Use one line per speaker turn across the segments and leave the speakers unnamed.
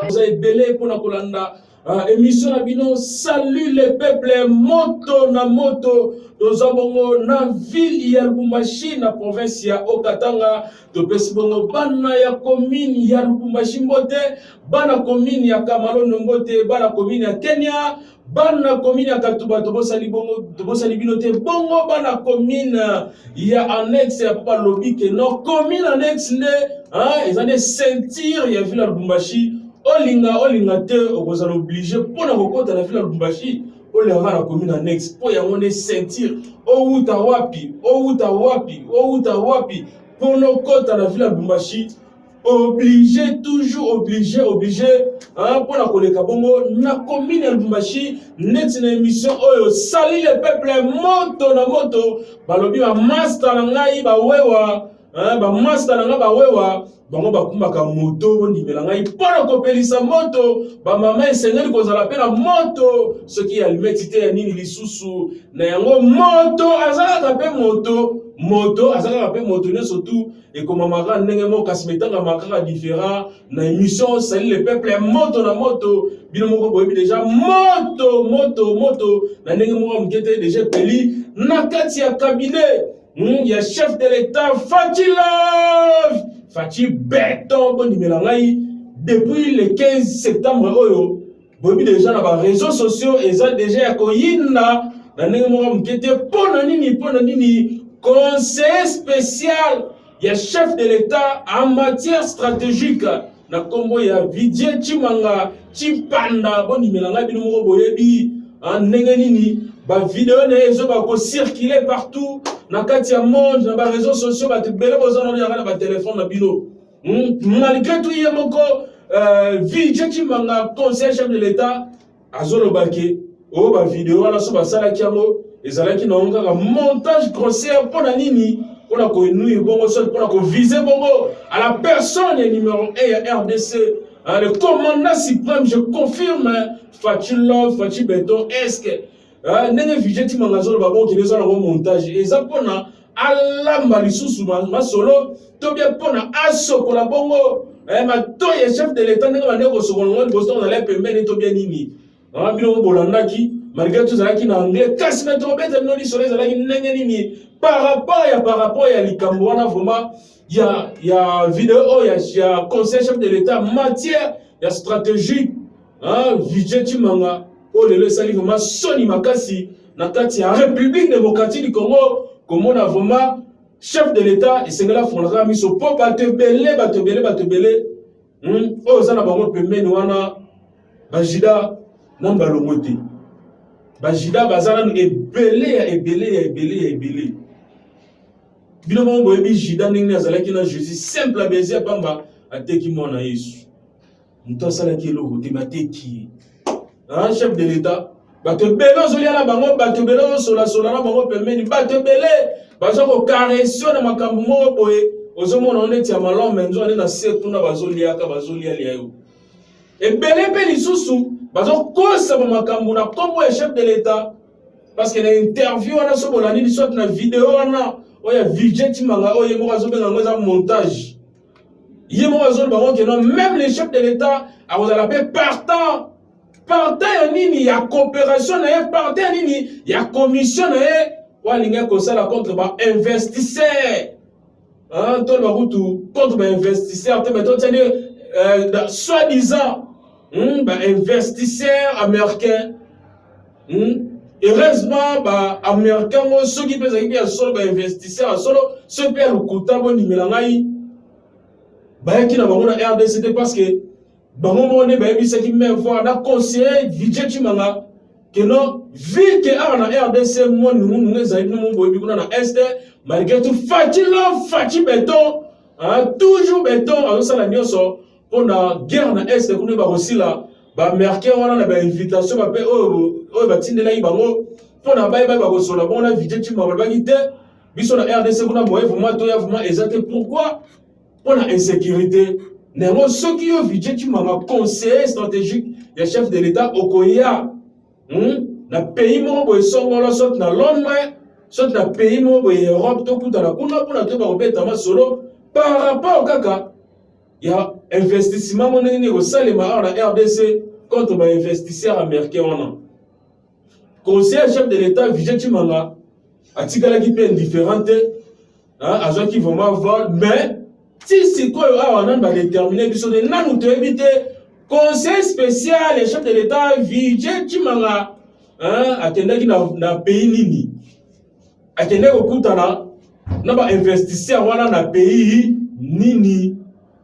Vous avez belé pour la Kolanda. Émission Nabino, salut les peuples, moto na moto, nous avons na ville ya Lubumbashi, na province ya Okatanga, to pesibongo bana ya commune ya Lubumbashi mbote, bana commune ya Kamalone mbote, bana commune ya Kenya, bana commune ya Katuba, tobosali bino te, bongo bana commune ya annexe ya Papa Lobike, no commune annexe ne, ezane ceinture ya ville ya Lubumbashi. Olinga te okozala obligé pour na kokota na ville ya Lubumbashi olinga na commune annexe po ya ngone sentir outa wapi pour no kota na ville ya Lubumbashi obligé toujours obligé pour na koleka bongo na commune ya Lubumbashi net na émission oyo sali le peuple moto na moto balobi ba master na ngai ba wewa ba master na ngai ba wewa bango bakumbaka moto ndimela ngai pona kopelisa moto ba mama esengeli kozala pe na moto soki ya limetite ya nini lisusu na yango moto azalaka pe moto azalaka pe moto ne surtout ekomamaka ndenge moko kasi metanga makaka différent na émission sali le peuple moto na moto bino moko boyebi déjà moto na ndenge moko mokete déjà peli na kati ya cabinet ya chef de l'État Fachi Béton depuis le 15 septembre oyo bobi déjà na ba réseaux sociaux eza déjà ya koyinda na ndenge moko mokete pona nini conseiller spécial ya chef de l'État en matière stratégique na kombo ya Didier Chimanga Chimpanda bondimela ngai bino moko boyebi ndenge nini ba vidéo na ezo ba ko circuler partout na kati ya monde na ba réseaux sociaux ba te bele bozana na ba téléphone na bino malgré tout ye moko Didier Chimanga conseiller chef de l'État azolo bake o ba vidéo wana so ba sala kiamo ezalaki na onga ka montage grossier pour na nini pour la ko nui bongo so pour la ko viser bongo à la personne numéro 1 ya RDC. Le commandant suprême, je confirme, Fachi Béton, est-ce que nene vijeti mangazo le babon qui les a dans montage et ça pona alamba lisusu ma solo to bien pona aso pour la bongo ma toye chef de l'état nene bande ko sokono boston na le pembeni to bien nini bino bolandaki malgré tout ça qui na anglais kasi na to bete no li soleil za nene nini par rapport ya likambo wana vraiment ya vidéo ya conseil chef de l'état matière ya stratégie vijeti manga oh le sali vraiment soni makasi na kati ya République démocratique du Congo comme on a vraiment chef de l'état et sengela fondra miso po batebele oh ça na bango pembeni wana bajida namba longote bajida bazana ebele bino mo boyebi jida ningi azalaki na Jésus simple baiser pamba ateki mwana Yesu muto salaki lo temateki chef de l'État bato belo zolia na bango bato belo sola na bango pembeni bato bele bazo ko caression na makambo mo boye ozomona oneti ya malom menzo na setu na bazolia lia yo ebele pe lisusu bazo kosa ba makambo na kombo ya chef de l'État parce que na interview wana so bolani li soit na vidéo wana oya Didier Chimanga oye mo bazo benga ngoza montage yemo bazo bango que non même les chefs de l'État a vous la paix partant ya nini ya coopération na ye partant ya nini ya commission na ye walinga kosala contre ba investisseur to ba kutu contre ba investisseur te meto tene soi-disant ba investisseur américain heureusement ba américain mo soki pesa ki ya solo ba investisseur solo ce pe lukuta bo nimela ngai ba yaki na bango na RDC parce que bango monde ba yebisa ki même fois na conseiller Didier Chimanga que non vu que a na RDC mo nous ezali no mo boyebi kuna na est malgré tout Fachi Béton toujours Béton azosala nyonso pona guerre na est kuna ba kosila ba américain wana na ba invitation ba pe oyo batindela yi bango pona ba kosola bona Didier Chimanga ba kite biso na RDC kuna moye vraiment to ya vraiment exact pourquoi pona insécurité Néanmoins, ceux qui ont vu Chimanga conseiller stratégique, le chef de l'État, Okoya, na pays mo boy songola sot na londres sot na pays mo boy Europe to kuta na kuna kuna to ba obeta ma solo par rapport kaka ya investissement mon nini au salima na RDC contre ba investisseurs américains. Conseiller chef de l'État Vijay Chimanga atikala ki pe indifférente azo ki vraiment voir mais si quoi on va déterminer biso de nanu to éviter conseil spécial chef de l'État Vijay Chimanga akendaki na pays nini akende kokutana na ba investisseur wana na pays nini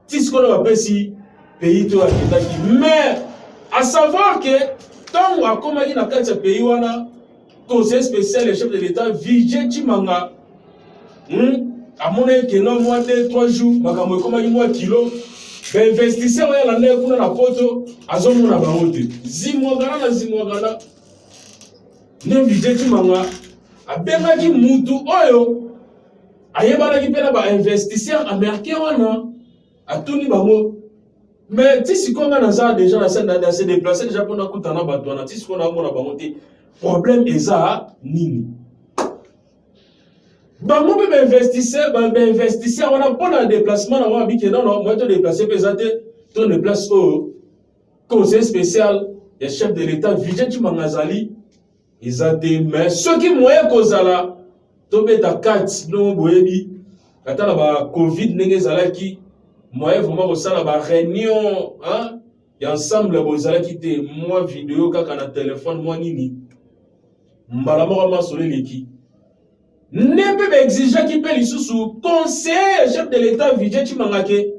tiskono ba pesi pays to akendaki mais à savoir que tant à comment il a quatre pays wana conseil spécial le chef de l'État Vijay Chimanga à mon avis que non moins 2-3 jours makambo comment il moi kilo ben investisseur ya la ne kuna na poto azomo na bangote zimwagana ne Vijay Chimanga abengaki mutu oyo ayebana ki pena ba investisseur américain wana atuni bango. Mais si on a déjà se déplacer déjà pour nous kutana batwana si on a mona bangote problème eza nini ba mo be investisseur on a pas un déplacement na wa biki non moi te déplacer pesate to déplace au conseil spécial et chef de l'État Vijay Chimanga zali izate mais ceux qui moyen kozala to beta 4 no boyebi kata na ba covid ndenge zalaki moi vraiment au ça la réunion hein et ensemble vous allez quitter moi vidéo kaka na téléphone moi nini mbala moko masole leki ne peut exiger qui peut lisusu conseiller chef de l'État Vijay Chimanga ke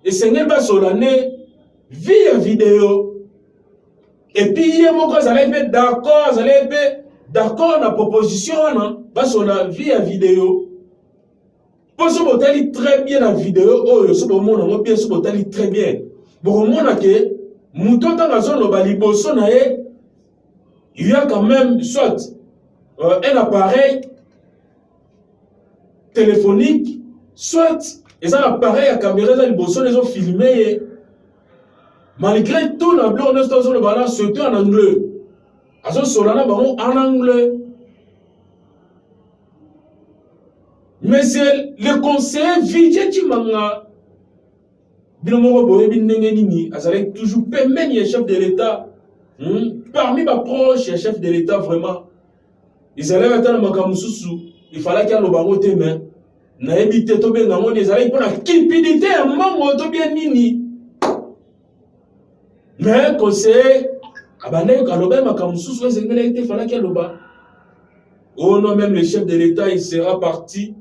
et seigneur ba solane via vidéo et puis il y a mon cause allez être d'accord na proposition non ba sola via vidéo. Pour ce botali très bien la vidéo, oh, ce moment on bien ce botali très bien. Pour moi que mouton dans la zone baliboso nae, il y a quand même soit un appareil téléphonique, soit un appareil à caméra dans liboso les ont filmé. Malgré tout, la blanc on est dans le balance surtout en anglais. Azo solana en anglais. Mais c'est le conseiller Vijay Chimanga. Bilomoro Boyebi Nengenini, Azalek toujours permet les chefs de l'État. Parmi ma proche, les chefs de l'État vraiment. Ils allaient attendre Makamususu. Il fallait qu'il y ait le barreau de main. Na évité to bien ngamoni, ils allaient pour la cupidité à maman to bien nini. Mais conseiller, abandonné Kaloba Makamususu, il fallait qu'il y ait le bas. Oh non, même le chef de l'État, il sera parti.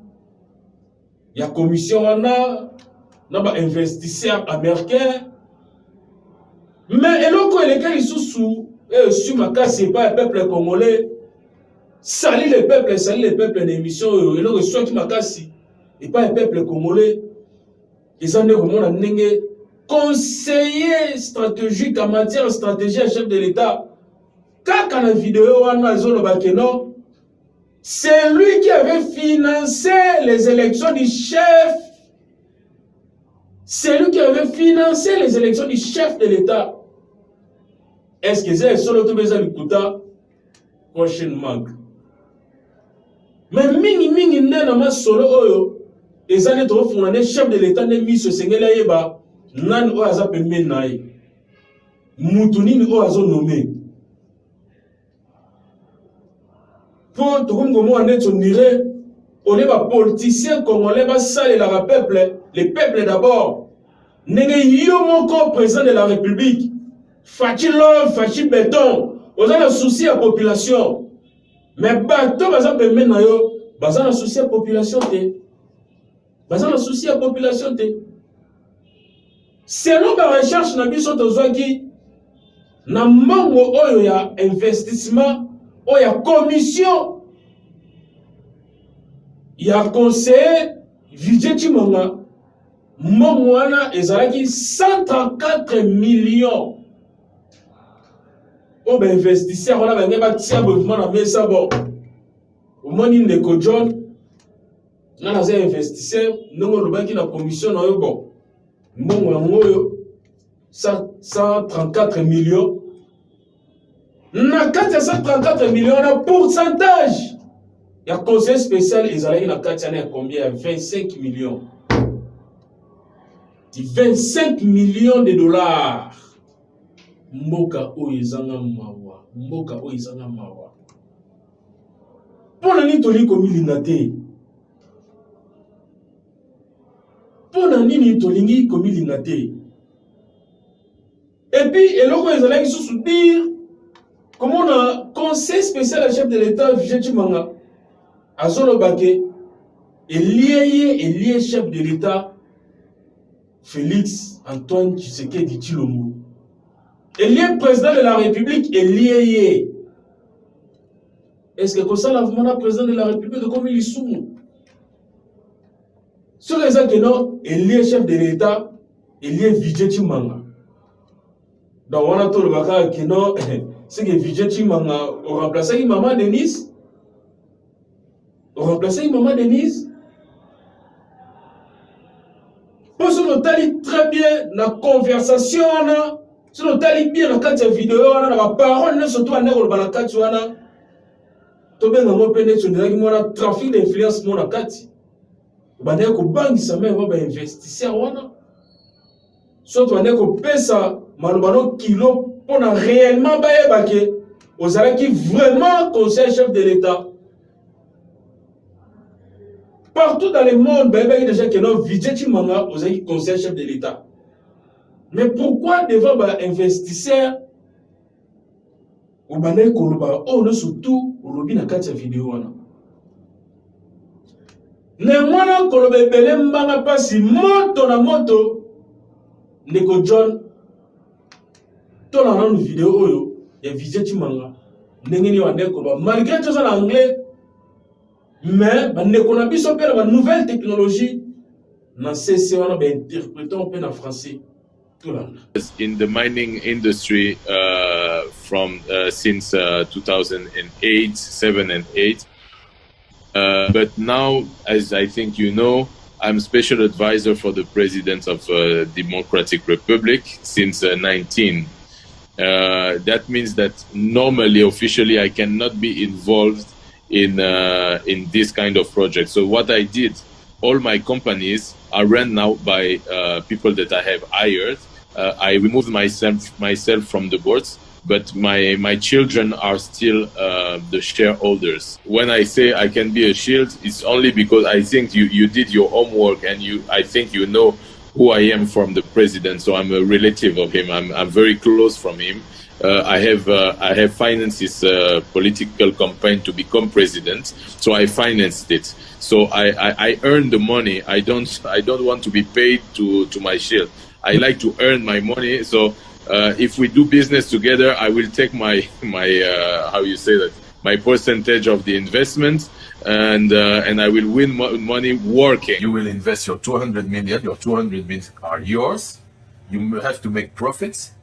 Il y a commission, on a investisseurs américains. Mais lesquels ils sont sur ma case, ce n'est pas le peuple congolais. Salut le peuple d'émission. Et là, soit qui m'a cassé, et pas le peuple congolais. Ils ont dit conseiller stratégique en matière de stratégie à chef de l'État. Quand la vidéo, on a non. C'est lui qui avait financé les élections du chef. C'est lui qui avait financé les élections du chef de l'État. Est-ce que c'est solo tout besoin de kuta prochainement? Mais mingi nena ma solo oyo ezali to fondé chef de l'État ne mi se sengela yeba nan o aza pembe nae. Mutu nini o azo nommé. Pour tout le monde, on dirait, on est pas politicien congolais, pas ça et la peuple, les peuples d'abord. N'est-ce pas mon corps président de la République? Fachi l'homme, fachi béton. On a le souci à la population. Mais bateau, bazan pe menayo, bazan le souci à la population te. Bazan le souci à la population te. Selon la recherche, na biso tozwaki na mango oyo ya investissement. Oh, il y a commission, il y a conseiller, Vijay Chimanga, Momwana, ezalaki 134 millions. Oh, ben, investisseur, on a bien tia mouvement dans mes sabots. Au moins, il n'est que John, on a des investisseurs, nous avons la commission, nous avons bon, 134 millions. Na 434 millions de pourcentage. Il y a un conseil spécial, ils allaient dans 4 années combien? 25 millions. 25 millions de dollars. Mboka o ezanga mawa. Mboka o ezanga mawa. Pona nini toli komilinga te? Pona nini tolingi komilinga te? Et puis, eloko ezalaki sous dire comment on a conseil spécial à chef de l'État Vigé Chimanga Azolo Baké est lié chef de l'État Félix Antoine Tshisekedi Tshilombo. Et lié président de la République est lié. Est-ce que comme ça la président de la République de comme il est sur les actes non, est lié chef de l'État est lié Vigé Chimanga. Donc on a tout le baka qui non c'est que Vigé Chimanga a remplacé maman Denise. Remplacer maman Denise. Pour ce nous très bien la conversation si nous tali bien dans quatre vidéos la parole surtout en école dans quatre wana to bien ngo pende tu ndaki mona trafic d'influence mona kati bande ko bangi sa même va investisseur wana surtout on ko pesa malobano kilo pour réellement baye ke ozala qui vraiment conseiller chef de l'État. Partout dans le monde, il y a déjà qui ont Vigé Chimanga aux conseil chef de l'État. Mais pourquoi devant les investisseurs ou les Koloba, on surtout au lobby dans cette vidéo? Néanmoins, Koloba Belé Mbanga passe moto na moto, Neko John, tout dans une vidéo, il y a Vigé Chimanga, Nengeni Wande Koloba, malgré tout ça en anglais. Mais on a besoin de la nouvelle technologie. On cessé on a interprété un peu en français.
In the mining industry from since 2008, 7 and 8. But now, as I think you know, I'm special advisor for the president of Democratic Republic since 19. That means that normally, officially, I cannot be involved in this kind of project. So what I did, all my companies are run now by people that I have hired. I removed myself from the boards, but my children are still the shareholders. When I say I can be a shield, it's only because I think you did your homework and I think you know who I am from the president. So I'm a relative of him. I'm very close from him. I have financed his political campaign to become president, so I financed it. So I earn the money. I don't want to be paid to my shield. I like to earn my money. So if we do business together, I will take my how you say that, my percentage of the investment, and I will win money working. You will invest your 200 million. Your 200 million are yours. You have to make profits.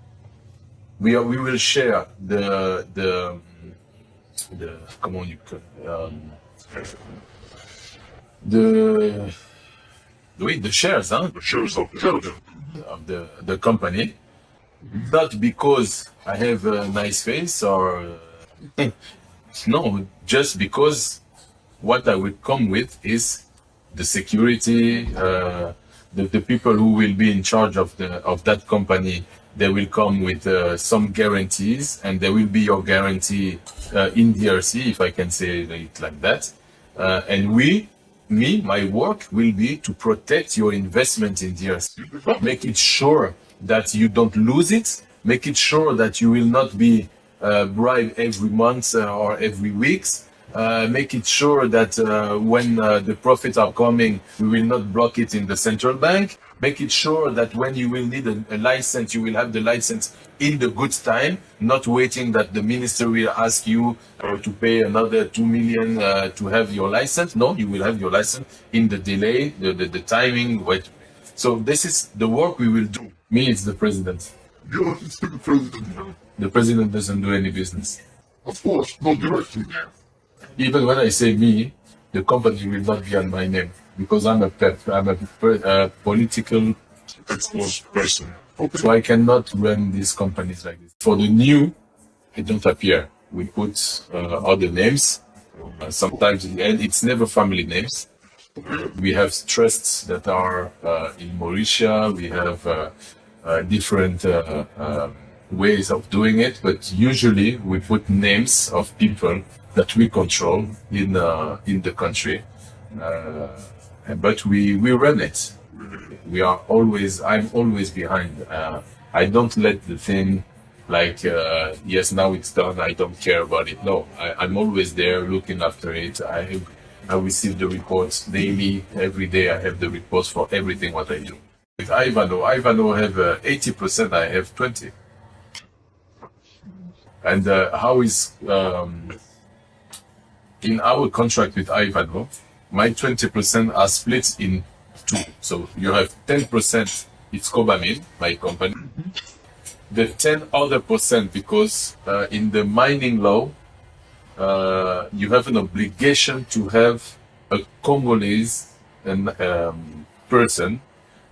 We will share the comment you call the shares, the shares of the company. Not because I have a nice face or no, just because what I will come with is the security, the people who will be in charge of that company. They will come with some guarantees, and there will be your guarantee in DRC, if I can say it like that. And my work will be to protect your investment in DRC. Make it sure that you don't lose it. Make it sure that you will not be bribed every month or every week. Make it sure that when the profits are coming, we will not block it in the central bank. Make it sure that when you will need a license, you will have the license in the good time, not waiting that the minister will ask you to pay another 2 million to have your license. No, you will have your license in the delay, the timing. So this is the work we will do. Me, it's the president.
Yeah, it's the president.
The president doesn't do any business.
Of course, not directly.
Even when I say me, the company will not be on my name because I'm a political
person. Okay.
So I cannot run these companies like this. For the new, it don't appear. We put other names. Sometimes, and it's never family names. We have trusts that are in Mauritius. We have different ways of doing it, but usually we put names of people that we control in the country, but we run it. I'm always behind. I don't let the thing like yes, now it's done, I don't care about it. No, I'm always there looking after it. I receive the reports daily, every day. I have the reports for everything what I do. With Ivano have 80%, I have 20%. And how is in our contract with Ivano, my 20% are split in two. So you have 10%, it's Cobamine, my company. The 10 other percent, because in the mining law, you have an obligation to have a Congolese person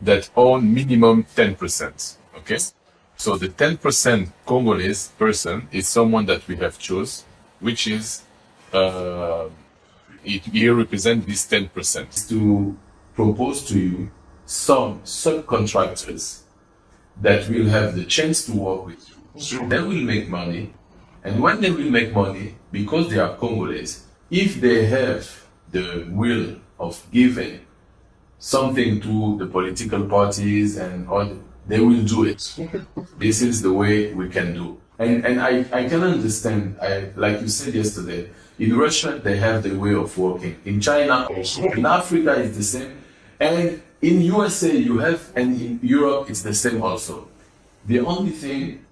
that own minimum 10%. Okay? So the 10% Congolese person is someone that we have chose, which is, he represents this 10%. To propose to you some subcontractors that will have the chance to work with you. They will make money. And when they will make money, because they are Congolese, if they have the will of giving something to the political parties and all, they will do it. This is the way we can do. And I can understand, like you said yesterday, in Russia they have the way of working. In China also. In Africa it's the same. And in USA you have, and in Europe it's the same also. The only thing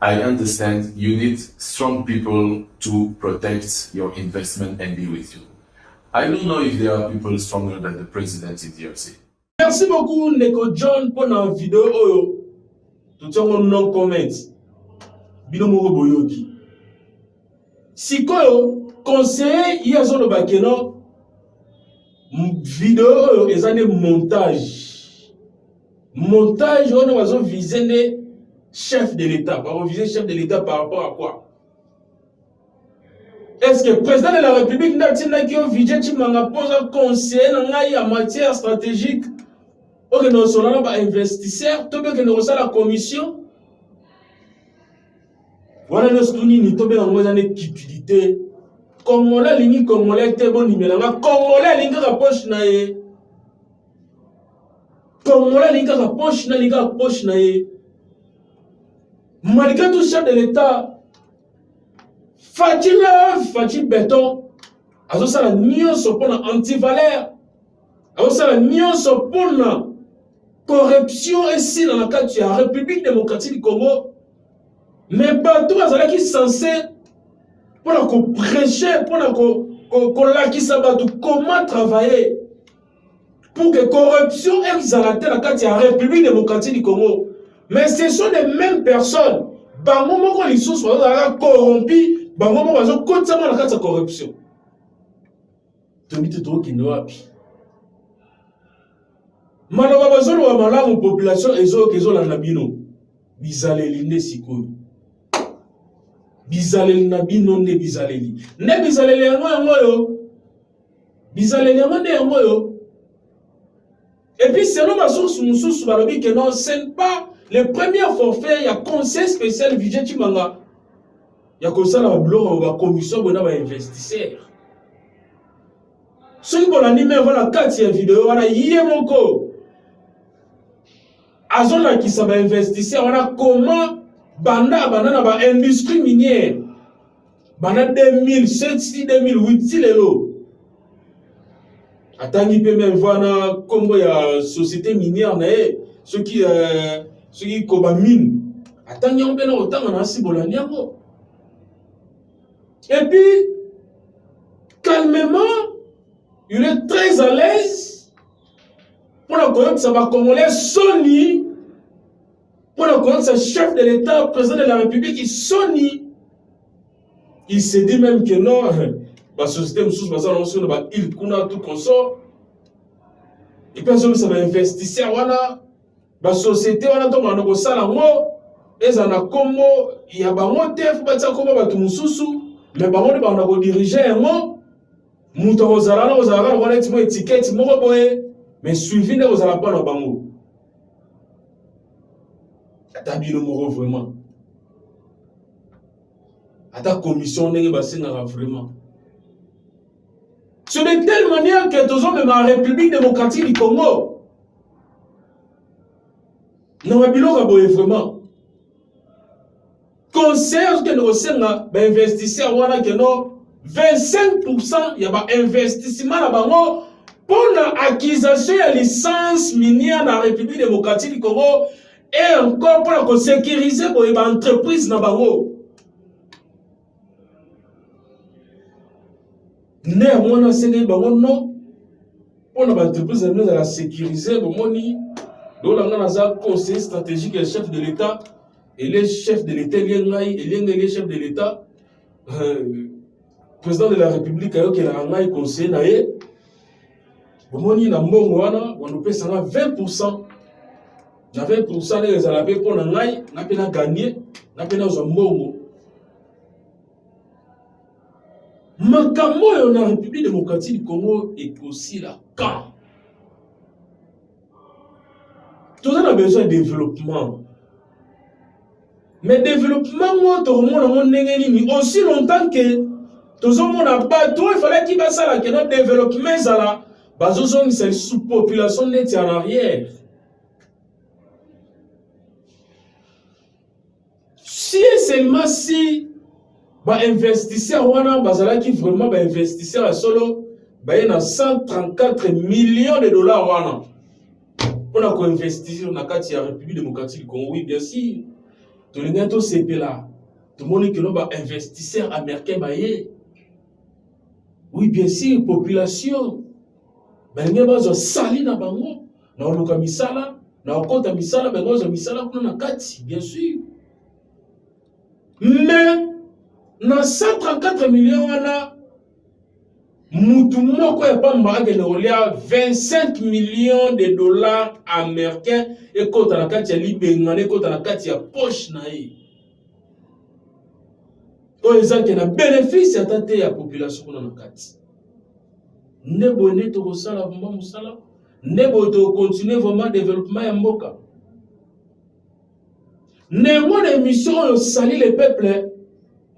I understand, you need strong people to protect your investment and be with you. I don't know if there are people stronger than the president in DRC.
Merci beaucoup, Neko John, pour la vidéo. Tout le monde non comment. Binomoro Boyoki. Si quoi, conseiller, il y a zone de bakeno. Vidéo, ils ont des montages. Montage, on va viser des chefs de l'État. On va viser chef de l'État par rapport à quoi? Est-ce que le président de la République n'a pas vidé Chimanga pose un conseil en matière stratégique? Ou que nous sommes investisseurs, tout que nous sommes la commission? Voilà, nous sommes en cupidité. Congolais, ligne Congolais, t'es bon, Congolais, ligne la poche nae. Congolais, ligne la poche nae. Malgré tout chef de l'État, Fatih béton, azo sala nyonso pona anti-valeur, azo sala nyonso pona corruption ici dans la cadre de la République démocratique du Congo. Mais partout, azala qui censé pour prêcher, pour comment travailler pour que corruption exaltée dans la cadre de la République démocratique du Congo. Mais ce sont les mêmes personnes. Bango moko lisusu bazala corrompu. Bango mo bazo kotsama na kati ya corruption. Tomite to kino wapi. Maloba bazolo wa malamu population ezo na bino. Bizaleli nde sikoyo. Bizaleli na bino nde bizaleli. Ne bizaleli yango yo. Bizaleli yango yo. Et puis selon ma source mususu balobi que non, ce n'est pas le premier forfait, il y a conseil spécial budget Chimanga. Il y a comme ça la commission pour les investisseurs. Ceux qui ont animé la 4e vidéo, on a Yemoko. Azona qui s'est investisseur, on a comment banda na industrie minière. Banda 2007, 2008, si lelo. Atangi peut même voir na Congo ya société minière na ceux qui Cobamine. Atangi on peut na autant na sibolani yango. Et puis, calmement, il est très à l'aise pour la connaître, ça va congolais Sony, pour la connaître, c'est chef de l'État, président de la République, il se dit même que non, la société, il connaît tout consort, et puis ça va investir, voilà, la société, voilà, donc on a un salaire, et ça a Congo, il y a un motif, il y a un motif, mais par contre, on a dirigé un mot. Mouta ozala wana étiquette moko boye mais suivi ne ozala pas na bango. Ata bino moko vraiment. Ata commission ndenge basengaka vraiment. C'est de telle manière que tous même en République démocratique du Congo. Nous avons boye vraiment. Conseil que nous avons investisseurs wana que non 25% il y a investissement na bango pour l'acquisition de licence minière dans la République démocratique du Congo et encore pour sécuriser les entreprises na bango. Néanmoins, c'est que non pour l'entreprise à sécuriser bon moni le conseiller stratégique et chef de l'État et les chefs de l'État les chefs de l'État président de la République a eu un conseiller naé bon moni na mbongo wana on peut 20%. Na 20% les alabé pour na ngai na pena gagner na pena zo mbongo. Makambo yo na République démocratique du Congo est aussi là quand tout ça a besoin de développement. Mais développement moi tout le monde ndenge aussi longtemps que tout le monde a pas tout il fallait qu'il va ça là que notre développement ça là bazozo c'est sous population net en arrière. Si seulement si investisseurs wana bazala qui vraiment investisseurs à solo il y a 134 millions de dollars wana pour na investir na kati ya République démocratique du Congo. Oui bien sûr tout le monde c'est là tout le monde qui no ba investisseurs américains baye. Oui bien sûr population benye bazo sali na bango na oluka misala na okota misala bengo zo misala kuna na kati bien sûr. Mais na 134 millions wana mutu moko ya pamba akende kolia 25 millions de dollars américains ekota na kati ya libengana ekota na kati ya poche na ye oyo ezaki na bénéfice ya tate ya population kuna na kati nde boye nde tokosala vraiment mosala nde boye tokontinue vraiment développement ya mboka néanmoins na émission oyo sali le peuple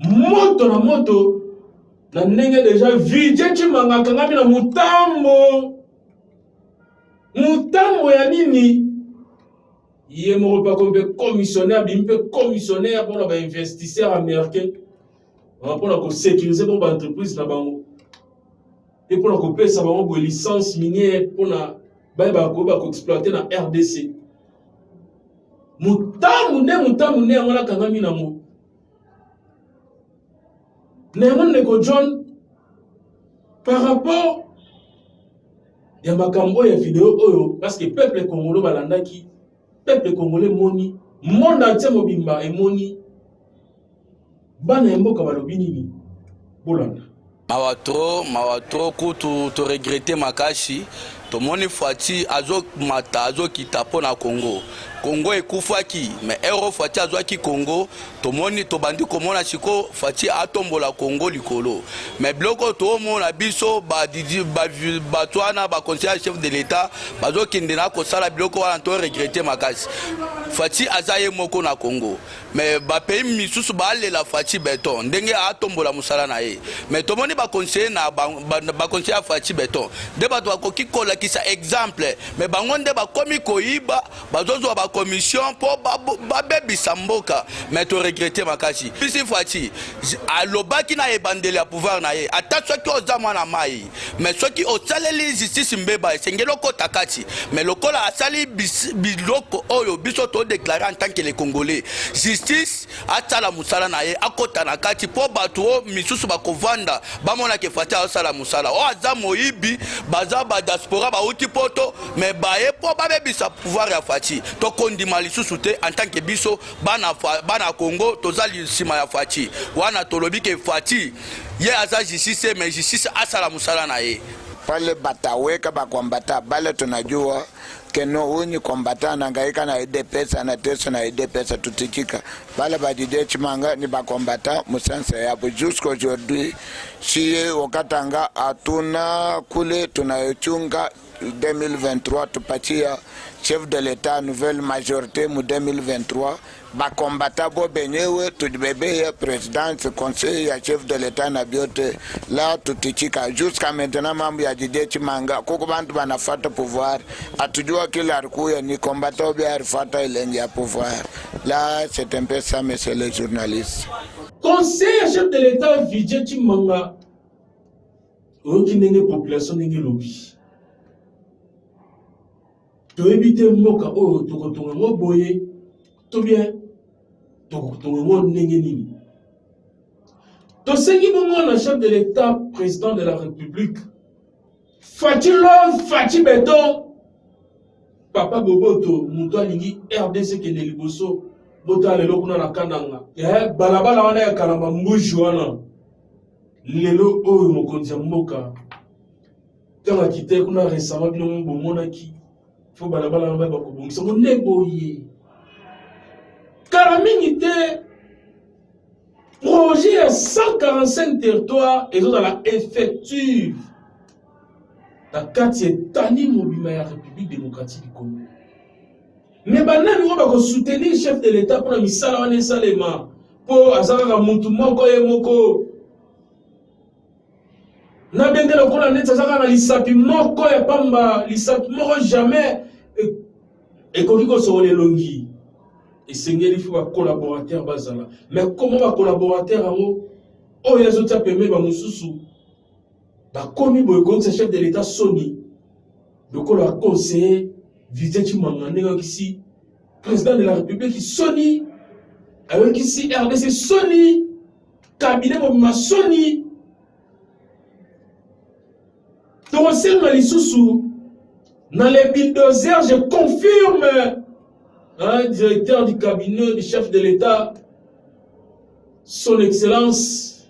moto na moto na ndenge déjà vidje chimanga kangami na mutambo ya nini ye moko pa kombe commissionnaire bimpe commissionnaire pour les investisseurs américains pour la sécuriser pour l'entreprise na bango et pour la couper ça bango licence minière pour na ba exploiter na RDC mutambo ne ngona kangami na mo Néanmoins, John, par rapport à makambo ya vidéo oyo, parce que peuple congolais balandaki, peuple congolais moni, monde entier mobimba et moni, bana mboka balobi nini bolanda.
Mawatro kutu to regretter makashi to moni fati azo mata azo kitapo na Congo. Congo ekufaki mais euro fati azwaki Congo to moni to bandi komona chiko fati atombola Congo likolo mais bloko to mona biso ba batwana ba conseiller chef de l'état bazo kindena ko sala bloko wana to regretter makasi fati azaye moko na Congo mais ba pays misusu ba lela fati beton ndenge atombola musala na ye mais to moni ba conseiller na ba conseiller fati beton de ba to ko kikola kisa exemple mais bangonde ba komi koiba bazozo ba commission pour babebi samboka mais to regretter makasi bisi fati alobaki na ebandeli ya pouvoir na ye ata soki ozama na mai mais soki osaleli justice mbeba sengelo ko takati mais lokola asali biloko oyo biso to déclarer en tant que les Congolais justice atala musala na ye akota na kati po batu misusu bakovanda bamona ke fati asala musala o azamo ibi baza ba diaspora ba uti poto mais bae po babebi sa pouvoir ya fati to kondima lisusu te en tant que biso bana Congo tozali sima ya fati wana tolobi ke fati ye aza justice mais justice asala musala na ye
pale bataweka bakwambata bale tunajua keno uni kombata nangaika na ide pesa na teso na ide pesa tutichika bala badide chimanga ni bakombata musansa yapo jusqu'aujourd'hui si wakatanga atuna kule tunayochunga 2023 tupatia chef de l'état nouvelle majorité mu 2023 bakombata bo benyewe tudibebe présidence conseil ya chef de l'état na biote la tutichika jusqu'à maintenant mambo ya Didier Chimanga kuko bantu banafata pouvoir atujua kila alikuya ni kombata obi arifata ile ya pouvoir là c'est un peu ça monsieur les journalistes.
Conseil ya chef de l'état Didier Chimanga oki ndenge population ndenge lobi to éviter moka o tokotonga mo boye to bien tokotonga mo ndenge nini to sengi bongo na chef de l'état président de la république Fati Beton papa boboto muto alingi RDC kende liboso bota lelo kuna na kananga balabala wana ya kalamba mbuju wana lelo oyo mokonzi ya mboka tanga kite kuna récemment bino bomona ki faut balabala wana bakobongisa mo neboye kala mingi te projet à 145 territoires et dans la effective la quartier Tani Mobima ya République démocratique du Congo. Mais banani on va soutenir chef de l'État pour la misala wana salema pour azaka muntu moko ye moko na bendela ko na neta azaka na lisapi moko ya pamba lisapi moko jamais et koki ko so le longi. Et Seigneur, il faut un collaborateur bazala. Mais comment un collaborateur amo oh les autres permet ba mususu ba komi boy comme chef de l'état Sony le col conseiller Didier Chimanga ndenge ici président de la République Sony avec ici RDC Sony cabinet ma Sony donc c'est ma lisusu dans les bulldozers je confirme. Directeur du cabinet du chef de l'État, son Excellence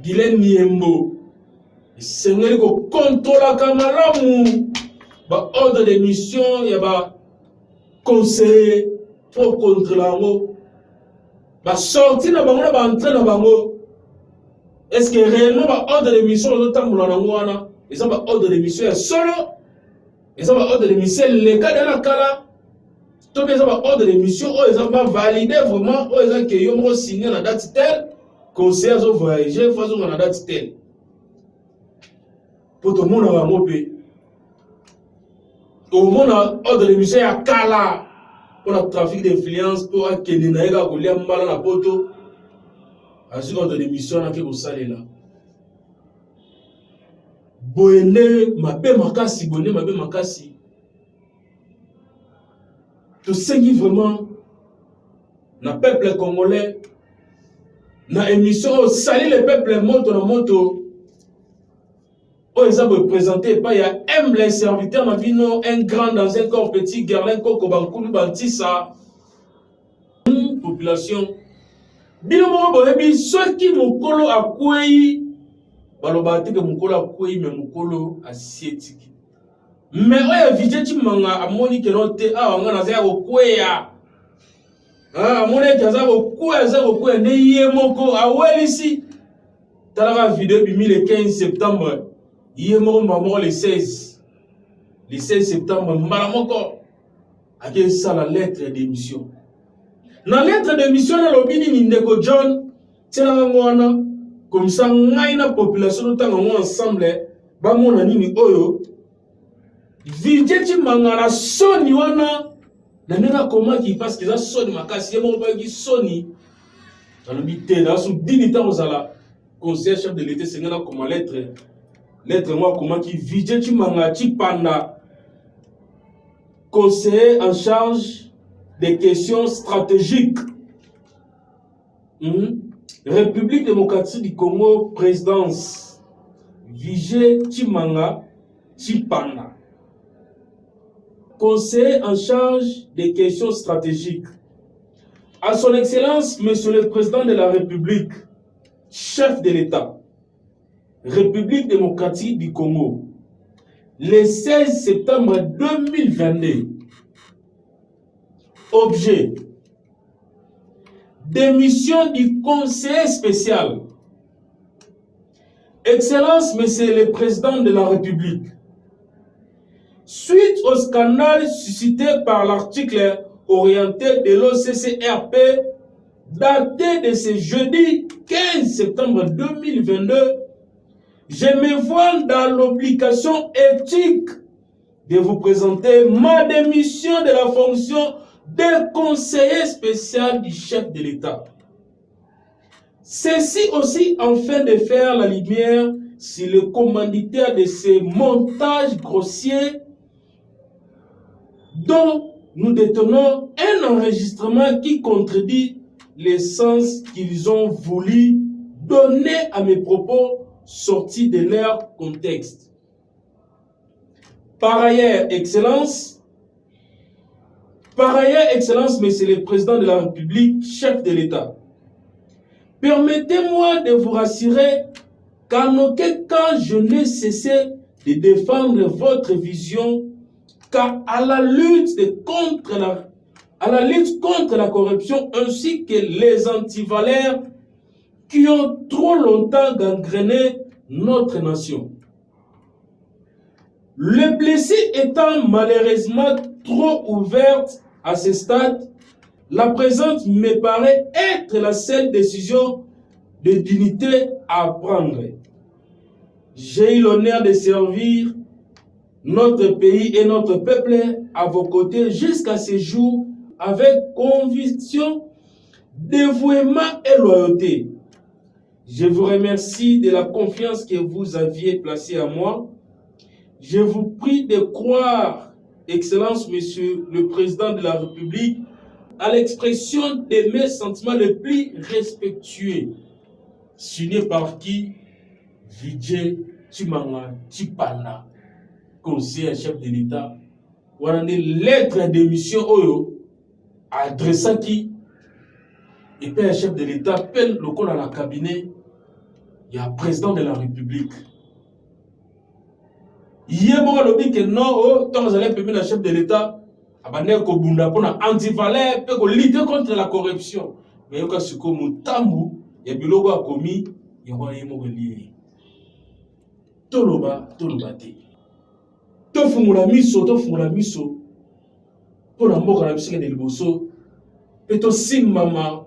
Guylaine Niembo. Seigneur, ko contrôle la camaramu, ba ordre de mission, y a ba conseiller pour contrôler l'ango, ba sorti na bango, ba entrer na bango. Est-ce que réellement ba ordre de mission le temps pour l'ango wana? Ils ont ba ordre de mission solo, ils ont ba ordre de mission le cas de la kala. Tous les ordres de mission, ils ont validé vraiment, ils ont signé la date telle, conseillers ont voyagé, ils ont la date telle. Pour tout le monde, on va mouper. Au monde, ordre de mission, il y a Kala, pour le trafic d'influence, pour que les naïgas ou les mbala na poto. Ainsi, ordre de mission, on a fait salé là. Boene, ma bé makasi, boene, ma bé makasi. Tout ce qui vraiment, le peuple congolais, dans l'émission, salut le peuple moto na moto, où ils ont représenté, il y a humble serviteur, un grand dans un corps petit, Gerlin Koko Bankoulou Bantissa, population. Bino mo boyebi, ceux qui mokolo a kouei, balobate que mokolo a kouei, mais mokolo a sietiki. Mais oya Didier Chimanga amoni ke note wanga na za kokweya amoni ke za kokweya ne ye moko awelisi talaka vidéo bimi le 15 septembre ye moko mbamo le 16 septembre mbala moko ake ça la lettre d'émission na lettre d'émission na lobini ni ndeko John tela ngwana comme ça ngai na population tanga ngo ensemble ba mona nini oyo Didier Chimanga na Sony wana na nena koma ki parce que ça Sony makasi yemo ba ki Sony dans le bité na sous dignité ozala conseiller chef de l'État sengana comme lettre moi comment qui Didier Chimanga Chipanda conseiller en charge des questions stratégiques République démocratique du Congo présidence Didier Chimanga Chipanda conseiller en charge des questions stratégiques. À son Excellence, Monsieur le Président de la République, chef de l'État, République démocratique du Congo, le 16 septembre 2022. Objet: démission du conseiller spécial. Excellence, Monsieur le Président de la République, suite au scandale suscité par l'article orienté de l'OCCRP daté de ce jeudi 15 septembre 2022, je me vois dans l'obligation éthique de vous présenter ma démission de la fonction de conseiller spécial du chef de l'État. Ceci aussi afin de faire la lumière sur le commanditaire de ces montages grossiers dont nous détenons un enregistrement qui contredit le sens qu'ils ont voulu donner à mes propos sortis de leur contexte. Par ailleurs, Excellence, Monsieur le Président de la République, chef de l'État, permettez-moi de vous rassurer qu'en aucun cas je n'ai cessé de défendre votre vision, car à la lutte contre la corruption ainsi que les antivaleurs qui ont trop longtemps gangréné notre nation. Le blessé étant malheureusement trop ouverte à ce stade, la présente me paraît être la seule décision de dignité à prendre. J'ai eu l'honneur de servir notre pays et notre peuple à vos côtés jusqu'à ce jour avec conviction, dévouement et loyauté. Je vous remercie de la confiance que vous aviez placée en moi. Je vous prie de croire, Excellence, Monsieur le Président de la République, à l'expression de mes sentiments les plus respectueux. Signé par qui? Vijay Chimanga Chipana, conseiller chef de l'État. Voilà une lettre de démission Oyo adressée qui et puis un chef de l'État appelle le col dans la cabinet. Il y a un président de la République. Hier, moi, je dis que non, tant que vous allez permettre le chef de l'État, pour anti-valeur, pour lutter contre la corruption. Mais il y a ce que nous tamou, il y a bilogo a commis, il y a un mot lié. Toloba, te. Tofumula miso. Pour la mort à la musique de l'Iboso, et to sim mama.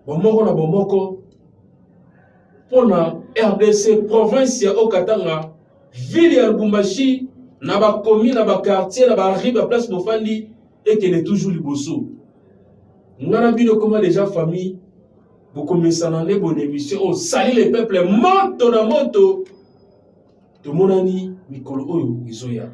Bomoko na bomoko. Pour la RDC, province ya Okatanga, ville ya Lubumbashi, na ba commune, na ba quartier, na ba rive, na place Bofandi, et qu'elle est toujours Liboso. Nous avons vu comment déjà famille, vous commencez à aller bonne émission, on salue les peuples, moto na moto, de mon ami, Mikolo Oyo, Isoya.